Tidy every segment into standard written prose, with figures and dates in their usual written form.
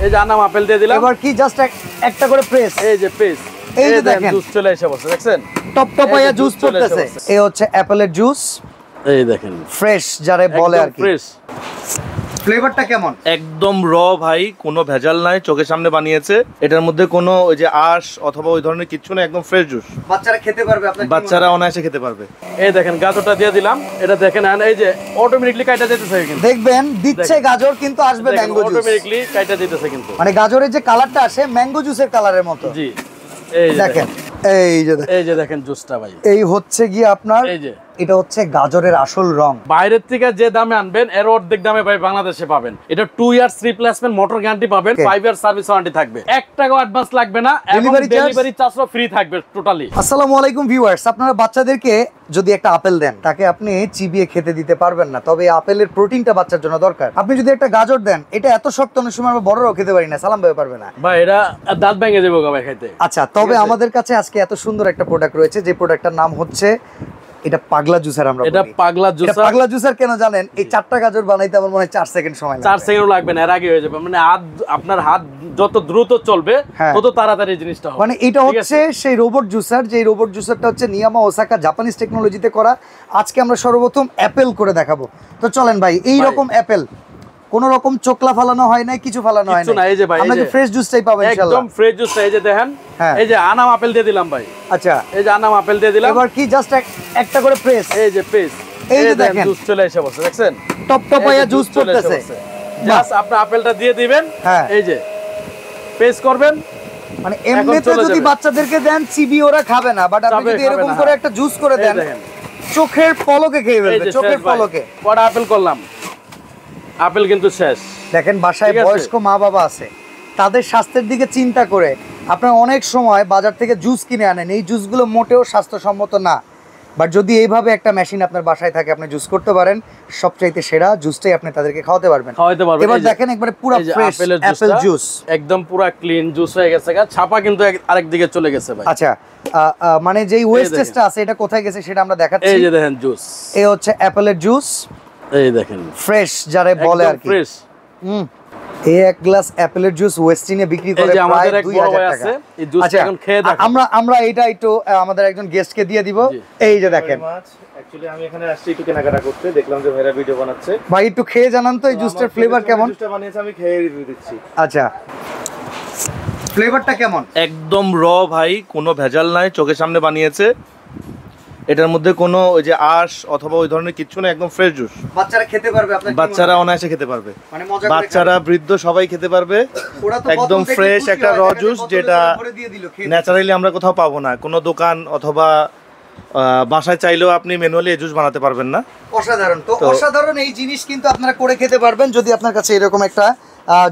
এই যে আনাম আপেল দিয়ে দিলাম। এবার কি জাস্ট একটা করে প্রেস, এই যে প্রেস, এই যে দেখেন জুস চলে এসে বসে, দেখছেন টপ টপ হয়ে জুস পড়তেছে। এই হচ্ছে অ্যাপেলের জুস, এই দেখেন ফ্রেশ যারে বলে আর কি। ফ্রেশ ফ্লেভারটা কেমন? একদম র ভাই, কোনো ভেজাল নাই, চোখের সামনে বানিয়েছে। এটার মধ্যে কোনো ওই যে আঁশ অথবা ওই ধরনের কিছু না, একদম ফ্রেশ জুস। বাচ্চারা খেতে পারবে, আপনার বাচ্চারা অনায়াসে খেতে পারবে। এই দেখেন গাজরটা দিয়ে দিলাম, এটা দেখেন এই যে অটোমেটিকলি কাটা যেতেছে, কিন্তু দেখবেন দিচ্ছে গাজর কিন্তু আসবে ম্যাঙ্গো জুস, অটোমেটিকলি কাটা যেতেছে কিন্তু, মানে গাজরের যে কালারটা আসে ম্যাঙ্গো জুসের কালারের মতো। জি এই দেখেন, এই যে দেখেন জুসটা ভাই, এই হচ্ছে গিয়ে আপনার, এই যে এটা হচ্ছে গাজরের আসল রং। বাইরের থেকে যে দামে আনবেন এর অর্ধেক দামে ভাই বাংলাদেশে পাবেন। এটা 2 ইয়ার্স রিপ্লেসমেন্ট মোটর গ্যারান্টি পাবেন, 5 ইয়ার সার্ভিস ওয়ারেন্টি থাকবে, 1 টাকাও অ্যাডভান্স লাগবে না, এবং ডেলিভারি চার্জও ফ্রি থাকবে টোটালি। আসসালামু আলাইকুম ভিউয়ার্স, আপনারা বাচ্চাদেরকে যদি একটা আপেল দেন, তাকে আপনি চিবিয়ে খেতে দিতে পারবেন না, তবে আপেলের প্রোটিনটা বাচ্চার জন্য দরকার। আপনি যদি একটা গাজর দেন, এটা এত শক্ত, অনেক সময় আমরা বড়রাও খেতে পারি না, সালাম ভাবে পারবে না ভাই, এটা দাঁত ভেঙে যাবে ভাই খাইতে। আচ্ছা, তবে আমাদের কাছে আজকে এত সুন্দর একটা প্রোডাক্ট রয়েছে, যে প্রোডাক্টটার নাম হচ্ছে এটা পাগলা জুসার। আমরা এটা পাগলা জুসার। পাগলা জুসার কেন জানেন? এই 4টা গাজর বানাইতে আমার মনে হয় 4 সেকেন্ড সময় লাগে। 4 সেকেন্ড লাগবে না, এর আগে হয়ে যাবে। মানে আপনার হাত যত দ্রুত চলবে তত তাড়াতাড়ি জিনিসটা হবে। মানে এটা হচ্ছে সেই রোবট জুসার, যে রোবট জুসারটা হচ্ছে নিয়ামা ওসাকা জাপানিজ টেকনোলজিতে করা। আজকে আমরা সর্বপ্রথম অ্যাপেল করে দেখাবো। তো চলেন ভাই, এই রকম অ্যাপেল কোন রকম চোকলা ফালানো হয় না, কিছু ফালানো হয় না, এই যে ভাই আমরা কি ফ্রেশ জুসটাই পাবো ইনশাআল্লাহ। একদম ফ্রেশ জুসটা। এই যে দেখেন, এই যে আনাম আপেল দিয়ে দিলাম ভাই। আচ্ছা, এই যে আনাম আপেল দিয়ে দিলাম। এবার কি জাস্ট একটা করে প্রেস, এই যে প্রেস, এই যে দেখেন জুস চলে এসে বসে, দেখছেন টপ টপ হয়ে জুস পড়তেছে। জাস্ট আপনি আপেলটা দিয়ে দিবেন, এই যে প্রেস করবেন। মানে এমনিতে যদি বাচ্চাদেরকে দেন চিবি ওরা খাবে না, বাট আপনি যদি এরকম করে একটা জুস করে দেন, চোখের পলকে খেয়ে ফেলবে, চোখের পলকে। কটা আপেল করলাম, আপেল কিন্তু শেষ। দেখেন, বাসায় বয়স্ক মা বাবা আছে, তাদের স্বাস্থ্যের দিকে চিন্তা করে আপনারা অনেক সময় বাজার থেকে জুস কিনে আনেন, এই জুসগুলো মোটেও স্বাস্থ্যসম্মত না। বাট যদি এইভাবে একটা মেশিন আপনার বাসায় থাকে, আপনি জুস করতে পারেন, সবচাইতে সেরা জুসটাই আপনি তাদেরকে খাওয়াতে পারবেন। এবার দেখেন একবারে পুরো ফ্রেশ অ্যাপেল জুস, একদম পুরো ক্লিন জুস হয়ে গেছে, ছাপা কিন্তু আরেক দিকে চলে গেছে ভাই। আচ্ছা, মানে যেই ওয়েস্টেজটা আছে এটা কোথায় গেছে সেটা আমরা দেখাচ্ছি। এই যে দেখেন জুস, এই হচ্ছে অ্যাপেলের জুস, এই দেখেন ফ্রেশ যারে বলে আর কি। ফ্রেশ। এই এক গ্লাস অ্যাপেলের জুস ওয়েস্টিনে বিক্রি করে প্রায় 2000 টাকা। এই জুসটা এখন খেয়ে দেখেন। আমরা এটা একটু আমাদের একজন গেস্টকে দিয়ে দিব। এই যে দেখেন, অ্যাকচুয়ালি আমি এখানে আসছি একটু কেনাকাটা করতে, দেখলাম যে ভাইরা ভিডিও বানাচ্ছে। ভাই একটু খেয়ে জানান তো এই জুসটার ফ্লেভার কেমন? জুসটা বানিয়েছে, আমি খেয়ে রিভিউ দিচ্ছি। আচ্ছা, ফ্লেভারটা কেমন? একদম র ভাই, কোনো ভেজাল নাই, চোখের সামনে বানিয়েছে। এটার মধ্যে কোনো ওই যে আঁশ অথবা ওই ধরনের কিছু না, একদম ফ্রেশ জুস। বাচ্চারা খেতে পারবে, আপনার বাচ্চারা অনায়াসে খেতে পারবে, মানে মজা করে বাচ্চারা বৃদ্ধ সবাই খেতে পারবে। একদম ফ্রেশ একটা র জুস, যেটা ন্যাচারালি আমরা কোথাও পাবো না, কোনো দোকান অথবা বাসায় চাইলেও আপনি ম্যানুয়ালি এই জুস বানাতে পারবেন না। অসাধারণ। তো অসাধারণ এই জিনিস কিন্তু আপনারা করে খেতে পারবেন যদি আপনার কাছে এরকম একটা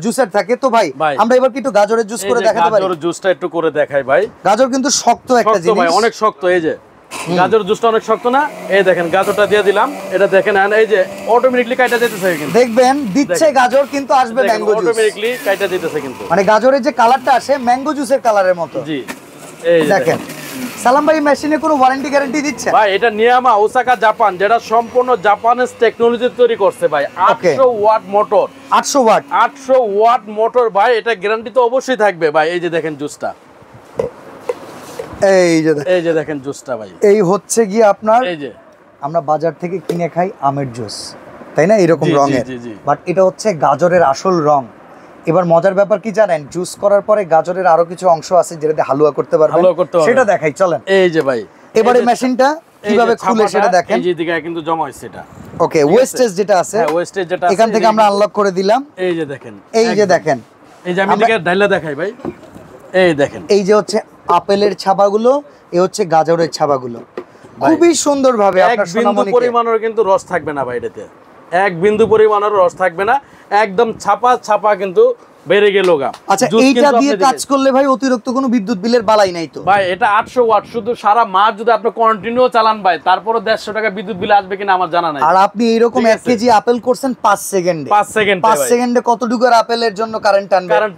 জুসার থাকে। তো ভাই, আমরা এবার কি একটু গাজরের জুস করে দেখাতে পারি? গাজরের জুসটা একটু করে দেখাই ভাই। গাজর কিন্তু শক্ত একটা জিনিস ভাই, অনেক শক্ত। এই যে গাজর জুসটা অনেক শক্ত না? এই দেখেন গাজরটা দিয়ে দিলাম, এটা দেখেন এই যে অটোমেটিকলি কাটা যেতেছে, কিন্তু দেখবেন দিচ্ছে গাজর কিন্তু আসবে ম্যাঙ্গো জুস, অটোমেটিকলি কাটা যেতেছে কিন্তু, মানে গাজরের যে কালারটা আসে ম্যাঙ্গো জুসের কালারের মতো। জি এই দেখেন। সালাম ভাই, মেশিনে কোনো ওয়ারেন্টি গ্যারান্টি দিচ্ছে ভাই? এটা নিয়ামা ওসাকা জাপান, যেটা সম্পূর্ণ জাপানিজ টেকনোলজি তৈরি করছে ভাই। 800 ওয়াট মোটর, 800 ওয়াট মোটর ভাই, এটা গ্যারান্টি তো অবশ্যই থাকবে ভাই। এই যে দেখেন জুসটা, এই যে দেখেন জুসটা ভাই। এই হচ্ছে গিয়ে আপনার, এই যে আমরা বাজার থেকে কিনে খাই আমের জুস, তাই না, এরকম রঙের, বাট এটা হচ্ছে গাজরের আসল রং। এবার মজার ব্যাপার কি জানেন? জুস করার পরে গাজরের আরো কিছু অংশ আছে যেটাতে হালুয়া করতে পারবেন, সেটা দেখাই চলেন। এই যে ভাই, এবারে মেশিনটা কিভাবে খুলে সেটা দেখেন। এই যে দিকে কিন্তু জমা হইছে এটা। ওকে, ওয়েস্টেজ যেটা আছে, ওয়েস্টেজ যেটা আছে এখান থেকে আমরা আনলক করে দিলাম। এই যে দেখেন, এই যে দেখেন, এই যে আমি দিকে ডাইলা দেখাই ভাই। এই দেখেন, এই যে হচ্ছে আপেলের ছাবাগুলো, এই হচ্ছে গাজরের ছাবাগুলো, খুবই সুন্দর ভাবে আপনার বিন্দু পরিমাণের কিন্তু রস থাকবে না ভাই এটাতে, এক বিন্দু পরিমাণের রস থাকবে না, একদম ছাপা কিন্তু বেড়ে গেল গা। আচ্ছা, এইটা দিয়ে কাজ করলে ভাই অতিরিক্ত কোনো বিদ্যুৎ বিলের বালাই নাই তো ভাই? এটা 800 ওয়াট, শুধু সারা মাস যদি আপনি কন্টিনিউ চালান ভাই, তারপরে 150 টাকা বিদ্যুৎ বিল আসবে কিনা আমার জানা নাই। আর আপনি এইরকম 1 কেজি আপেল করছেন 5 সেকেন্ডে, 5 সেকেন্ডে কতটুকু আপেলের জন্য কারেন্ট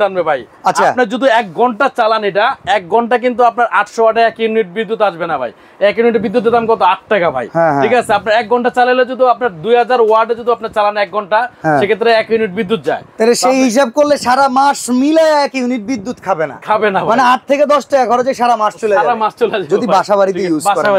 টানবে ভাই? আচ্ছা, আপনি যদি 1 ঘন্টা চালান, এটা 1 ঘন্টা কিন্তু আপনার 800 ওয়াটে 1 ইউনিট বিদ্যুৎ আসবে না ভাই। 1 ইউনিট বিদ্যুতের দাম কত? 8 টাকা ভাই। ঠিক আছে, আপনি 1 ঘন্টা চালালে যদি আপনার 2000 ওয়াটে যদি আপনি চালান 1 ঘন্টা, সেক্ষেত্রে 1 ইউনিট বিদ্যুৎ যায়, তাহলে সেই হিসাব করলে সারা মাস মিলে এক ইউনিট বিদ্যুৎ খাবে না মানে 8 থেকে 10 টাকা খরচে সারা মাস চলে যাবে যদি বাসা বাড়িতে ইউজ করেন।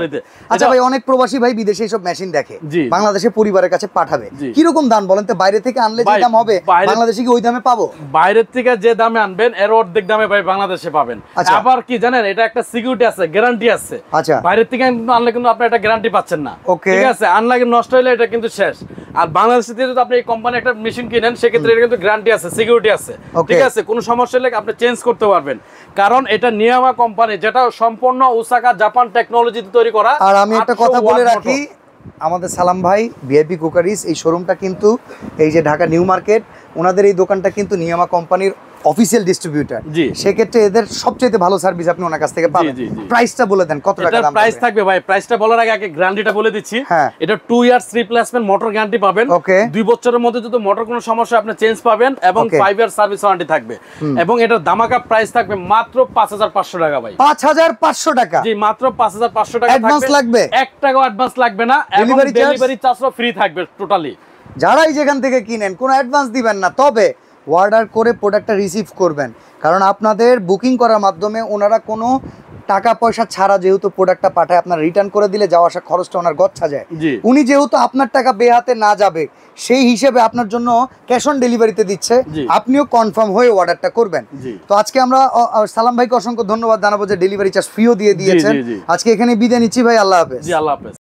আচ্ছা ভাই, অনেক প্রবাসী ভাই বিদেশে এইসব মেশিন দেখে, বাংলাদেশে পরিবারের কাছে পাঠাবে, কি রকম দাম বলেন তো? বাইরে থেকে আনলে যে দাম হবে বাংলাদেশে কি ওই দামে পাবো? বাইরের থেকে যে দামে আনবেন এর অর্ধেক দামে ভাই বাংলাদেশে পাবেন। আবার কি জানেন, এটা একটা সিকিউরিটি আছে, গ্যারান্টি আছে। আচ্ছা, বাইরের থেকে আনলে কিন্তু আপনি এটা গ্যারান্টি পাচ্ছেন না, ঠিক আছে? আনলে নষ্ট হলে এটা কিন্তু শেষ। আর বাংলাদেশে যদি আপনি এই কোম্পানি একটা মেশিন কিনেন সেক্ষেত্রে এটা কিন্তু গ্যারান্টি আছে, সিকিউরিটি আছে, ঠিক আছে? কোনো সমস্যা হলে আপনি চেঞ্জ করতে পারবেন, কারণ এটা নিয়ামা কোম্পানি, যেটা সম্পূর্ণ ওসাকা জাপান টেকনোলজিতে তৈরি করা। আর আমি একটা কথা বলে রাখি, আমাদের সালাম ভাই ভিআইপি কুকারিজ এই শোরুমটা কিন্তু এই যে ঢাকা নিউ মার্কেট, ওনাদের এই দোকানটা কিন্তু নিয়ামা কোম্পানির অফিসিয়াল ডিস্ট্রিবিউটর। সেক্ষেত্রে এদের সবচেয়ে ভালো সার্ভিস আপনি ওনার কাছ থেকে পাবেন। প্রাইসটা বলে দেন, কত টাকা দাম প্রাইস থাকবে ভাই? প্রাইসটা বলার আগে গ্যারান্টিটা বলে দিচ্ছি। এটা 2 ইয়ার্স রিপ্লেসমেন্ট মোটর গ্যারান্টি পাবেন। 2 বছরের মধ্যে যদি মোটর কোনো সমস্যা আপনি চেঞ্জ পাবেন, এবং 5 ইয়ার সার্ভিস ওয়ারেন্টি থাকবে। এবং এটার দামাকা প্রাইস থাকবে মাত্র 5500 টাকা ভাই। 5500 টাকা? জি, মাত্র 5500 টাকা। অ্যাডভান্স লাগবে? 1 টাকাও অ্যাডভান্স লাগবে না, এবং ডেলিভারি চার্জও ফ্রি থাকবে টোটালি। যারাই যেখান থেকে কিনেন কোনো অ্যাডভান্স দিবেন না, তবে অর্ডার করে প্রোডাক্টটা রিসিভ করবেন, কারণ আপনাদের বুকিং করার মাধ্যমে ওনারা কোনো টাকা পয়সা ছাড়া যেহেতু প্রোডাক্টটা পাঠায়, আপনার রিটার্ন করে দিলে যাওয়া আসা খরচটা ওনার গচ্ছা যায়। উনি যেহেতু আপনার টাকা বেহাতে না যাবে সেই হিসেবে আপনার জন্য ক্যাশ অন ডেলিভারিতে দিচ্ছে, আপনিও কনফার্ম হয়ে অর্ডারটা করবেন। তো আজকে আমরা সালাম ভাইকে অসংখ্য ধন্যবাদ জানাবো যে ডেলিভারি চার্জ ফ্রিও দিয়ে দিয়েছেন। আজকে এখানে বিদায় নিচ্ছি ভাই, আল্লাহ হাফেজ। জি, আল্লাহ হাফেজ।